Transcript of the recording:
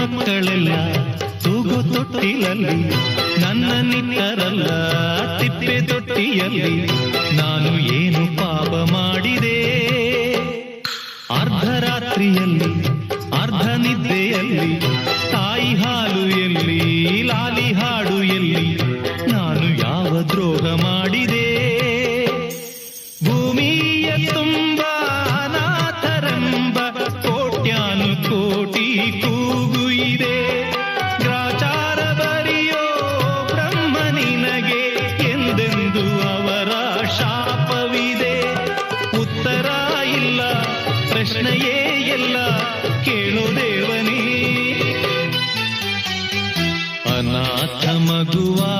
ಮಕ್ಕಳೆಲ್ಲ ತೂಗು ತೊಟ್ಟಿಲಲ್ಲಿ ನನ್ನ ನಿಟ್ಟರಲ್ಲ ತಿಪ್ಪೆ ತೊಟ್ಟಿಯಲ್ಲಿ ನಾನು ಏನು ಪಾಪ ಮಾಡಿದೆ? ಅರ್ಧರಾತ್ರಿಯಲ್ಲಿ ಅರ್ಧ ನಿದ್ದೆಯಲ್ಲಿ ತಾಯಿ ಹಾಲು ಎಲ್ಲಿ ಲಾಲಿ ಹಾಡು ಎಲ್ಲಿ ನಾನು ಯಾವ ದ್ರೋಹ ಮಾಡಿದೆ? ಭೂಮಿಯ ತುಂಬ ಅನಾಥರೆಂಬ ಕೋಟ್ಯಾನು ಕೋಟಿ ಕೂಗು ಇದೆ. ಗ್ರಾಚಾರ ಬರಿಯೋ ಬ್ರಹ್ಮ ನಿನಗೆ ಎಂದೆಂದು ಅವರ ಶಾಪವಿದೆ. ಉತ್ತರ ಇಲ್ಲ, ಪ್ರಶ್ನೆಯೇ ಎಲ್ಲ, ಕೇಳೋ ದೇವನೇ. ಅನಾಥ ಮಗುವಾ